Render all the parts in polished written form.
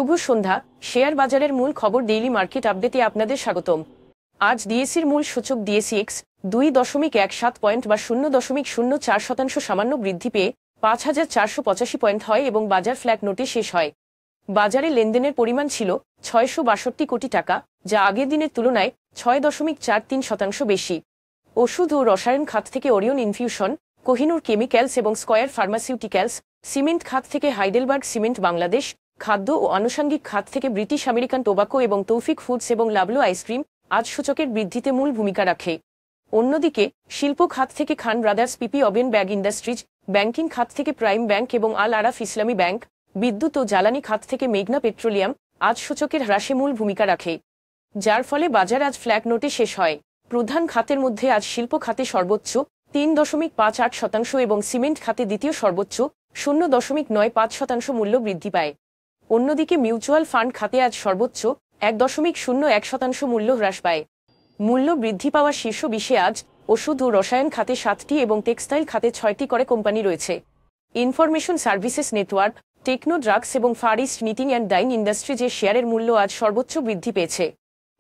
শুভ সন্ধ্যা। Share বাজারের মূল খবর ডেইলি মার্কেট আপডেটে আপনাদের স্বাগতম। আজ ডিএসইর মূল সূচক ডিএসইএক্স 2.17 পয়েন্ট বা 0.04% সামান্য বৃদ্ধি পেয়ে 5,485 পয়েন্ট হয় এবং বাজার ফ্ল্যাট নোটে শেষ হয়। বাজারে লেনদেনের পরিমাণ ছিল 662 কোটি টাকা, যা আগের দিনের তুলনায় 6.43% বেশি। ওষুধ ও রসায়ন খাত থেকে ওরিয়ন ইনফিউশন, কোহিনুর কেমিক্যালস এবং স্কয়ার ফার্মাসিউটিক্যালস, সিমেন্ট খাত থেকে হাইডেলবার্গ সিমেন্ট বাংলাদেশ, খাদ্য ও আনুষঙ্গিক খাত থেকে ব্রিটিশ আমেরিকান টোবাকো এবং তৌফিক ফুডস এবং লাবলু আইসক্রিম আজ সূচকের বৃদ্ধিতে মূল ভূমিকা রাখে। অন্যদিকে শিল্প খাত থেকে খান ব্রাদার্স পিপি ওবেন ব্যাগ ইন্ডাস্ট্রিজ, ব্যাংকিং খাত থেকে প্রাইম ব্যাংক এবং আল আরাফ ইসলামী ব্যাংক, বিদ্যুৎ ও জ্বালানি খাত থেকে মেঘনা পেট্রোলিয়াম আজ সূচকের হ্রাসে মূল ভূমিকা রাখে, যার ফলে বাজার আজ ফ্ল্যাট নোটে শেষ হয়। প্রধান খাতের মধ্যে আজ শিল্প খাতে সর্বোচ্চ 3.58% এবং সিমেন্ট খাতে দ্বিতীয় সর্বোচ্চ 0.95% মূল্য বৃদ্ধি পায়। অন্যদিকে মিউচুয়াল ফান্ড খাতে আজ সর্বোচ্চ 1.01% মূল্য হ্রাস পায়। মূল্য বৃদ্ধি পাওয়া শীর্ষ 20-এ আজ ওষুধ ও রসায়ন খাতে 7টি এবং টেক্সটাইল খাতে 6টি করে কোম্পানি রয়েছে। Information services network, techno drugs এবং far east knitting and dyeing ইন্ডাস্ট্রিজের শেয়ারের মূল্য আজ সর্বোচ্চ বৃদ্ধি পেয়েছে।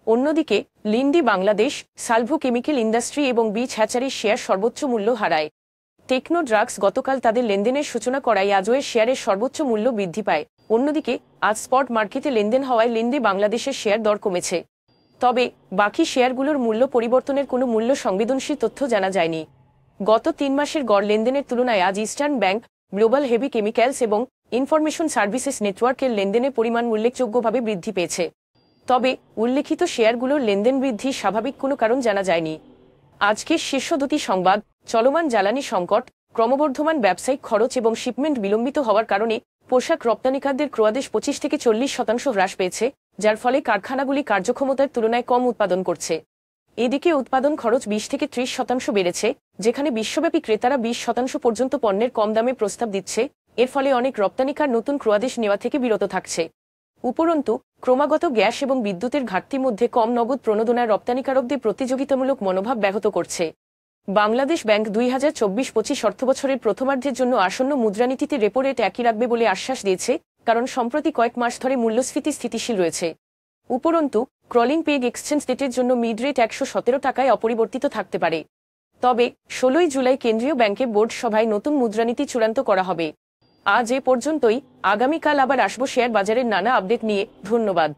অন্যদিকে Linde Bangladesh, Salvo chemical industry এবং বিচ হ্যাচারির শেয়ার সর্বোচ্চ মূল্য হারায়। টেকনো ড্রাগস গতকাল তাদের লেনদেনের সূচনা করায় আজও এর শেয়ারের সর্বোচ্চ মূল্য বৃদ্ধি পায়। অন্যদিকে আজ স্পট মার্কেটে লেনদেন হওয়ায় লিন্ডি বাংলাদেশের শেয়ার দর কমেছে। তবে বাকি শেয়ারগুলোর মূল্য পরিবর্তনের কোনো মূল্য সংবেদনশীল তথ্য জানা যায়নি। গত 3 মাসের গড় লেনদেনের তুলনায় আজ eastern bank, global heavy chemicals এবং ইনফরমেশন সার্ভিসেস নেটওয়ার্কের লেনদেনের পরিমাণ উল্লেখযোগ্যভাবে বৃদ্ধি পেয়েছে। তবে উল্লেখিত শেয়ারগুলোর লেনদেন বৃদ্ধির স্বাভাবিক কোনো কারণ জানা যায়নি। আজকের শীর্ষ দুটি সংবাদ: চলমান জ্বালানি সংকট, ক্রমবর্ধমান ব্যবসায়িক খরচ এবং শিপমেন্ট বিলম্বিত হওয়ার কারণে পোশাক রপ্তানিকারদের ক্রয়াদেশ 25 থেকে 40% হ্রাস পেয়েছে, যার ফলে কারখানাগুলি কার্যক্ষমতার তুলনায় কম উৎপাদন করছে। এদিকে উৎপাদন খরচ 20 থেকে 30% বেড়েছে, যেখানে বিশ্বব্যাপী ক্রেতারা 20% পর্যন্ত পণ্যের কম দামে প্রস্তাব দিচ্ছে। এর ফলে অনেক রপ্তানিকার নতুন ক্রয়াদেশ নেওয়া থেকে বিরত থাকছে। উপরন্তু ক্রমাগত গ্যাস এবং বিদ্যুতের ঘাটতির মধ্যে কম নগদ প্রণোদনা রপ্তানিকারকদের প্রতিযোগিতামূলক মনোভাব ব্যাহত করছে। বাংলাদেশ ব্যাংক 2024-25 অর্থবছরের প্রথমার্ধের জন্য আসন্ন মুদ্রানীতিতে রেপো রেট একই রাখবে বলে আশ্বাস দিয়েছে, কারণ সম্প্রতি কয়েক মাস ধরে মূল্যস্ফীতি স্থিতিশীল রয়েছে। উপরন্তু ক্রলিং পেগ এক্সচেঞ্জ রেটের জন্য মিড রেট 117 টাকায় অপরিবর্তিত থাকতে পারে। তবে 16 জুলাই কেন্দ্রীয় ব্যাংকের বোর্ড সভায় নতুন মুদ্রানীতি চূড়ান্ত করা হবে। আজ এ পর্যন্তই। আগামীকাল আবার আসবো শেয়ার বাজারের নানা আপডেট নিয়ে। ধন্যবাদ।